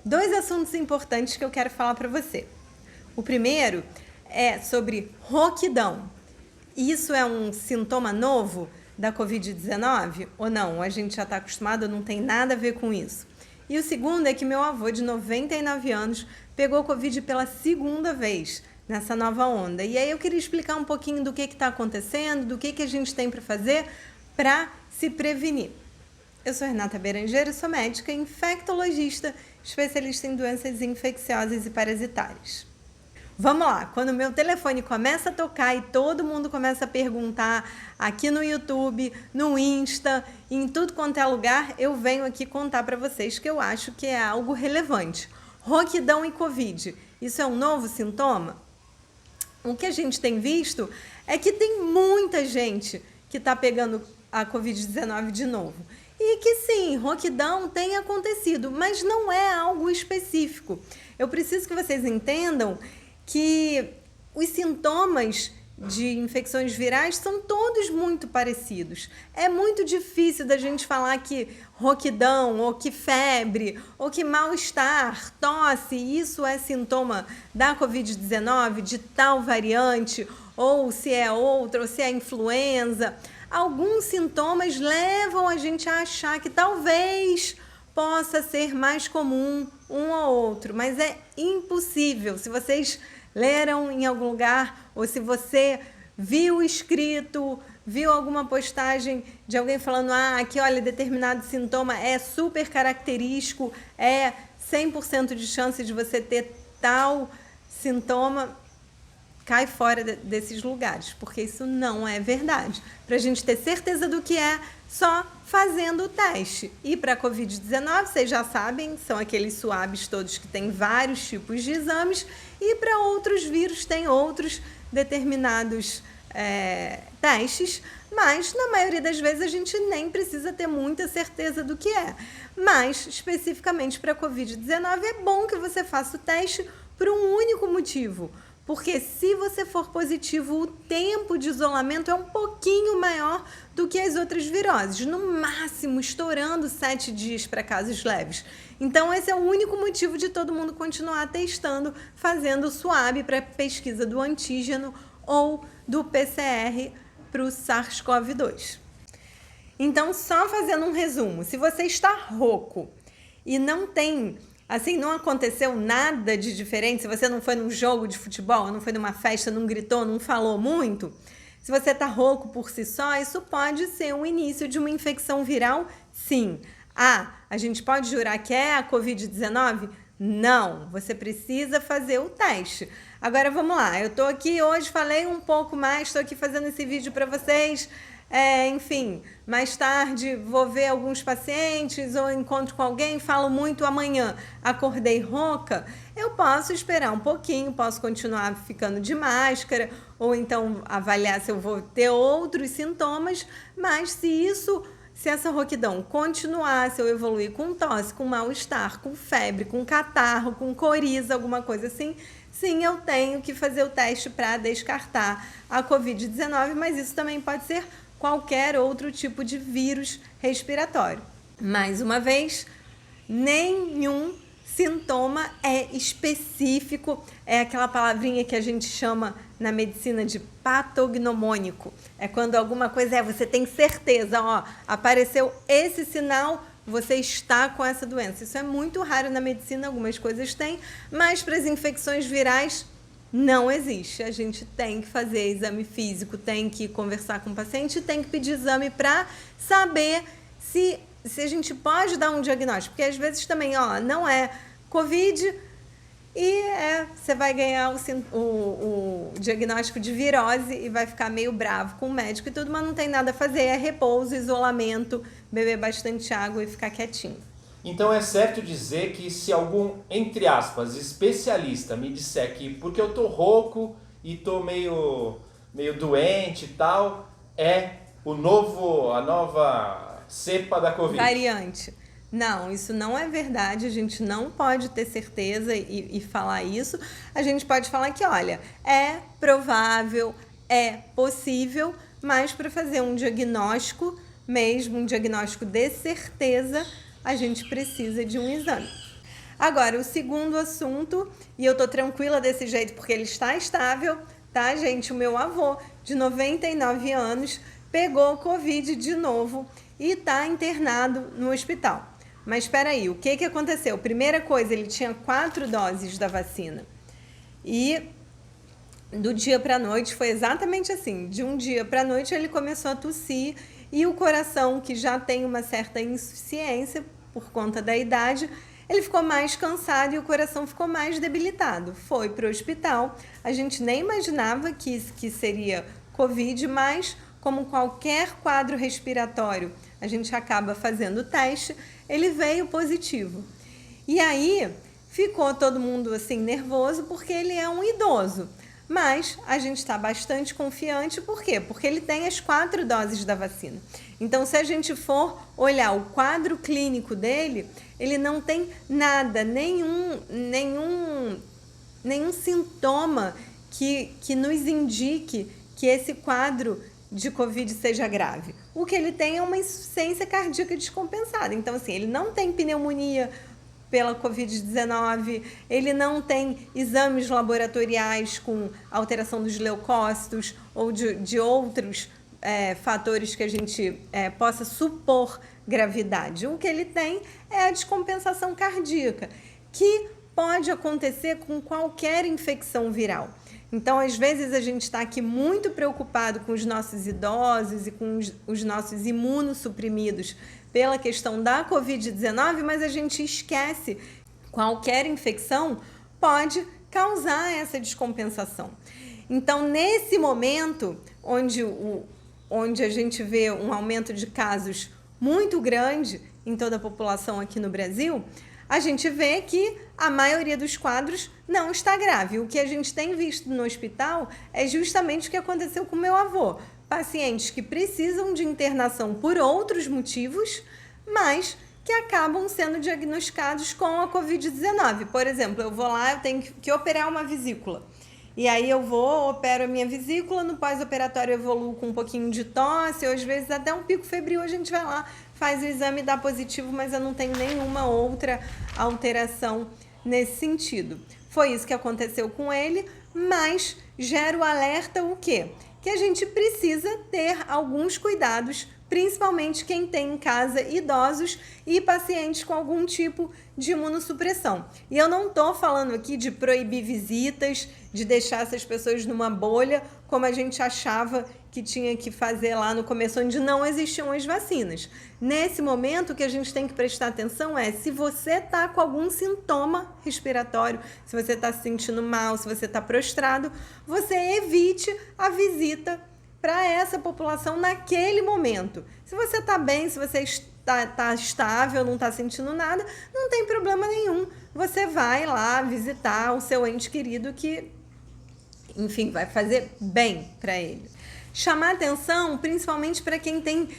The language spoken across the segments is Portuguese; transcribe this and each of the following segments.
Dois assuntos importantes que eu quero falar para você. O primeiro é sobre rouquidão. Isso é um sintoma novo da Covid-19 ou não? A gente já está acostumado, não tem nada a ver com isso. E o segundo é que meu avô, de 99 anos, pegou Covid pela segunda vez nessa nova onda. E aí eu queria explicar um pouquinho do que está acontecendo, do que a gente tem para fazer para se prevenir. Eu sou Renata Berengeiro, sou médica infectologista, especialista em doenças infecciosas e parasitárias. Vamos lá, quando o meu telefone começa a tocar e todo mundo começa a perguntar aqui no YouTube, no Insta, em tudo quanto é lugar, eu venho aqui contar para vocês que eu acho que é algo relevante. Rouquidão e Covid, isso é um novo sintoma? O que a gente tem visto é que tem muita gente que está pegando a Covid-19 de novo. E que sim, rouquidão tem acontecido, mas não é algo específico. Eu preciso que vocês entendam que os sintomas de infecções virais são todos muito parecidos. É muito difícil da gente falar que rouquidão, ou que febre, ou que mal-estar, tosse, isso é sintoma da Covid-19, de tal variante, ou se é outra, ou se é influenza. Alguns sintomas levam a gente a achar que talvez possa ser mais comum um ou outro, mas é impossível. Se vocês leram em algum lugar ou se você viu escrito, viu alguma postagem de alguém falando que olha, determinado sintoma é super característico, é 100% de chance de você ter tal sintoma, cai fora desses lugares, porque isso não é verdade. Para a gente ter certeza do que é, só fazendo o teste. E para a Covid-19, vocês já sabem, são aqueles swabs todos que têm vários tipos de exames, e para outros vírus tem outros determinados testes, mas na maioria das vezes a gente nem precisa ter muita certeza do que é. Mas, especificamente para a Covid-19, é bom que você faça o teste por um único motivo. Porque se você for positivo, o tempo de isolamento é um pouquinho maior do que as outras viroses, no máximo estourando 7 dias para casos leves. Então esse é o único motivo de todo mundo continuar testando, fazendo o swab para pesquisa do antígeno ou do PCR para o SARS-CoV-2. Então, só fazendo um resumo, se você está rouco e não tem... Assim, não aconteceu nada de diferente, se você não foi num jogo de futebol, não foi numa festa, não gritou, não falou muito, se você está rouco por si só, isso pode ser um início de uma infecção viral, sim. A gente pode jurar que é a Covid-19? Não, você precisa fazer o teste. Agora, vamos lá, eu estou aqui hoje, falei um pouco mais, estou aqui fazendo esse vídeo para vocês... enfim, mais tarde vou ver alguns pacientes ou encontro com alguém, falo muito amanhã, acordei rouca, eu posso esperar um pouquinho, posso continuar ficando de máscara ou então avaliar se eu vou ter outros sintomas, mas se essa rouquidão continuar, se eu evoluir com tosse, com mal-estar, com febre, com catarro, com coriza, alguma coisa assim, sim, eu tenho que fazer o teste para descartar a Covid-19, mas isso também pode ser qualquer outro tipo de vírus respiratório. Mais uma vez, nenhum sintoma é específico, é aquela palavrinha que a gente chama na medicina de patognomônico. É quando alguma coisa você tem certeza, apareceu esse sinal, você está com essa doença. Isso é muito raro na medicina, algumas coisas têm, mas para as infecções virais não existe. A gente tem que fazer exame físico, tem que conversar com o paciente, tem que pedir exame para saber se a gente pode dar um diagnóstico. Porque às vezes também, não é Covid e você vai ganhar o diagnóstico de virose e vai ficar meio bravo com o médico e tudo, mas não tem nada a fazer, é repouso, isolamento, beber bastante água e ficar quietinho. Então é certo dizer que se algum, entre aspas, especialista me disser que porque eu tô rouco e tô meio doente e tal, é a nova cepa da Covid? Variante. Não, isso não é verdade, a gente não pode ter certeza e falar isso. A gente pode falar que, olha, é provável, é possível, mas para fazer um diagnóstico, mesmo um diagnóstico de certeza, a gente precisa de um exame. Agora, o segundo assunto, e eu tô tranquila desse jeito porque ele está estável, tá, gente? O meu avô, de 99 anos, pegou Covid de novo e tá internado no hospital. Mas espera aí, o que aconteceu? Primeira coisa, ele tinha 4 doses da vacina. E do dia para a noite foi exatamente assim. De um dia para a noite ele começou a tossir e o coração, que já tem uma certa insuficiência por conta da idade, ele ficou mais cansado e o coração ficou mais debilitado. Foi para o hospital. A gente nem imaginava que seria Covid, mas como qualquer quadro respiratório, a gente acaba fazendo o teste, ele veio positivo. E aí ficou todo mundo assim nervoso porque ele é um idoso. Mas a gente está bastante confiante, por quê? Porque ele tem as 4 doses da vacina. Então, se a gente for olhar o quadro clínico dele, ele não tem nada, nenhum sintoma que nos indique que esse quadro de Covid seja grave. O que ele tem é uma insuficiência cardíaca descompensada. Então, assim, ele não tem pneumonia pela Covid-19, ele não tem exames laboratoriais com alteração dos leucócitos ou de outros fatores que a gente possa supor gravidade. O que ele tem é a descompensação cardíaca, que pode acontecer com qualquer infecção viral. Então, às vezes, a gente está aqui muito preocupado com os nossos idosos e com os nossos imunossuprimidos pela questão da Covid-19, mas a gente esquece que qualquer infecção pode causar essa descompensação. Então, nesse momento, onde a gente vê um aumento de casos muito grande em toda a população aqui no Brasil, a gente vê que a maioria dos quadros não está grave. O que a gente tem visto no hospital é justamente o que aconteceu com o meu avô. Pacientes que precisam de internação por outros motivos, mas que acabam sendo diagnosticados com a Covid-19. Por exemplo, eu vou lá, eu tenho que operar uma vesícula. E aí eu vou, opero a minha vesícula, no pós-operatório eu evoluo com um pouquinho de tosse, ou às vezes até um pico febril, a gente vai lá, faz o exame e dá positivo, mas eu não tenho nenhuma outra alteração nesse sentido. Foi isso que aconteceu com ele, mas gera o alerta o quê? Que a gente precisa ter alguns cuidados, principalmente quem tem em casa idosos e pacientes com algum tipo de imunossupressão. E eu não estou falando aqui de proibir visitas, de deixar essas pessoas numa bolha, como a gente achava que tinha que fazer lá no começo, onde não existiam as vacinas. Nesse momento, o que a gente tem que prestar atenção é se você está com algum sintoma respiratório, se você está se sentindo mal, se você está prostrado, você evite a visita para essa população naquele momento. Se você está bem, se você está estável, não está sentindo nada, não tem problema nenhum. Você vai lá visitar o seu ente querido que, enfim, vai fazer bem para ele. Chamar atenção, principalmente para quem tem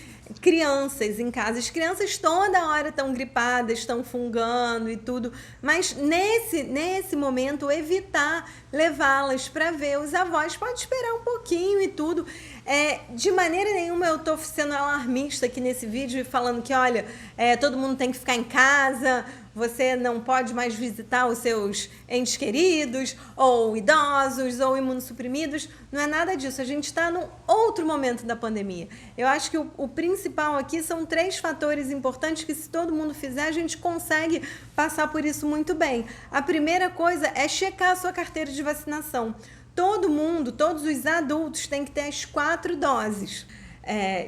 crianças em casa. As crianças toda hora estão gripadas, estão fungando e tudo, mas nesse momento evitar levá-las para ver os avós. Pode esperar um pouquinho e tudo. De maneira nenhuma eu estou sendo alarmista aqui nesse vídeo e falando que, olha, todo mundo tem que ficar em casa, você não pode mais visitar os seus entes queridos, ou idosos, ou imunossuprimidos. Não é nada disso. A gente está num outro momento da pandemia. Eu acho que o principal aqui são 3 fatores importantes que, se todo mundo fizer, a gente consegue passar por isso muito bem. A primeira coisa é checar a sua carteira de vacinação. Todo mundo, todos os adultos têm que ter as 4 doses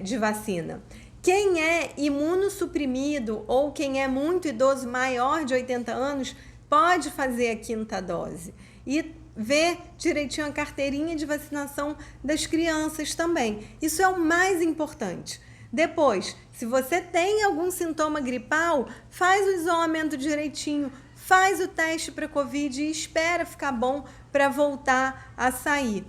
de vacina. Quem é imunossuprimido ou quem é muito idoso, maior de 80 anos, pode fazer a 5ª dose. E ver direitinho a carteirinha de vacinação das crianças também. Isso é o mais importante. Depois, se você tem algum sintoma gripal, faz o isolamento direitinho, faz o teste para Covid e espera ficar bom para voltar a sair.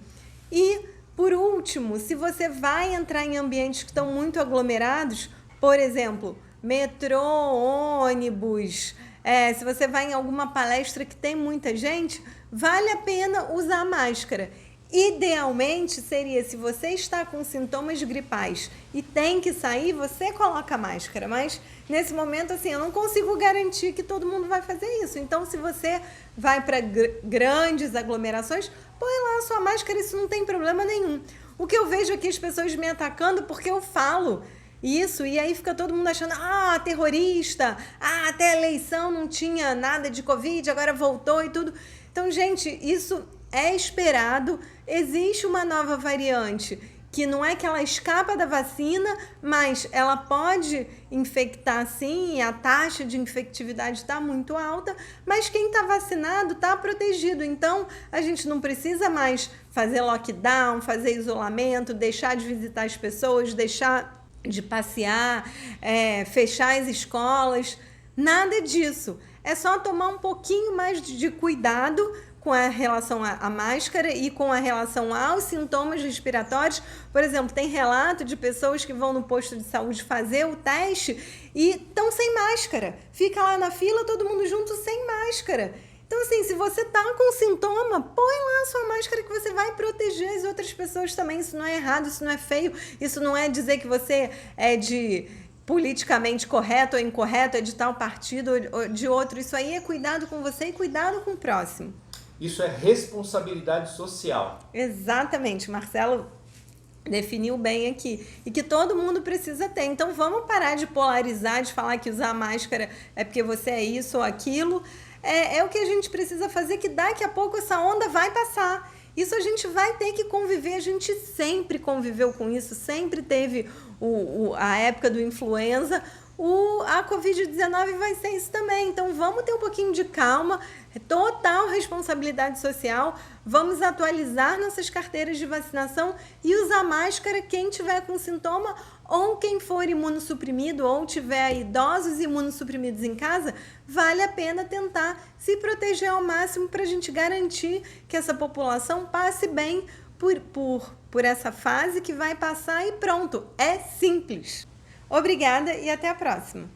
E, por último, se você vai entrar em ambientes que estão muito aglomerados, por exemplo, metrô, ônibus, se você vai em alguma palestra que tem muita gente, vale a pena usar máscara. Idealmente seria, se você está com sintomas gripais e tem que sair, você coloca a máscara, mas nesse momento assim, eu não consigo garantir que todo mundo vai fazer isso. Então, se você vai para grandes aglomerações, põe lá a sua máscara, isso não tem problema nenhum. O que eu vejo aqui as pessoas me atacando porque eu falo isso, e aí fica todo mundo achando, terrorista, até a eleição não tinha nada de Covid, agora voltou e tudo. Então, gente, isso é esperado. Existe uma nova variante que não é que ela escapa da vacina, mas ela pode infectar sim, e a taxa de infectividade está muito alta, mas quem está vacinado está protegido. Então, a gente não precisa mais fazer lockdown, fazer isolamento, deixar de visitar as pessoas, deixar de passear, fechar as escolas, nada disso. É só tomar um pouquinho mais de cuidado com a relação à máscara e com a relação aos sintomas respiratórios. Por exemplo, tem relato de pessoas que vão no posto de saúde fazer o teste e estão sem máscara. Fica lá na fila, todo mundo junto sem máscara. Então, assim, se você tá com sintoma, põe lá a sua máscara que você vai proteger as outras pessoas também. Isso não é errado, isso não é feio, isso não é dizer que você é de politicamente correto ou incorreto, é de tal partido ou de outro. Isso aí é cuidado com você e cuidado com o próximo. Isso é responsabilidade social. Exatamente, Marcelo definiu bem aqui. E que todo mundo precisa ter. Então vamos parar de polarizar, de falar que usar máscara é porque você é isso ou aquilo. É o que a gente precisa fazer, que daqui a pouco essa onda vai passar. Isso a gente vai ter que conviver, a gente sempre conviveu com isso, sempre teve a época do influenza. A Covid-19 vai ser isso também. Então vamos ter um pouquinho de calma, total responsabilidade social, vamos atualizar nossas carteiras de vacinação e usar máscara quem tiver com sintoma ou quem for imunossuprimido ou tiver idosos imunossuprimidos em casa. Vale a pena tentar se proteger ao máximo para a gente garantir que essa população passe bem por essa fase que vai passar e pronto. É simples. Obrigada e até a próxima.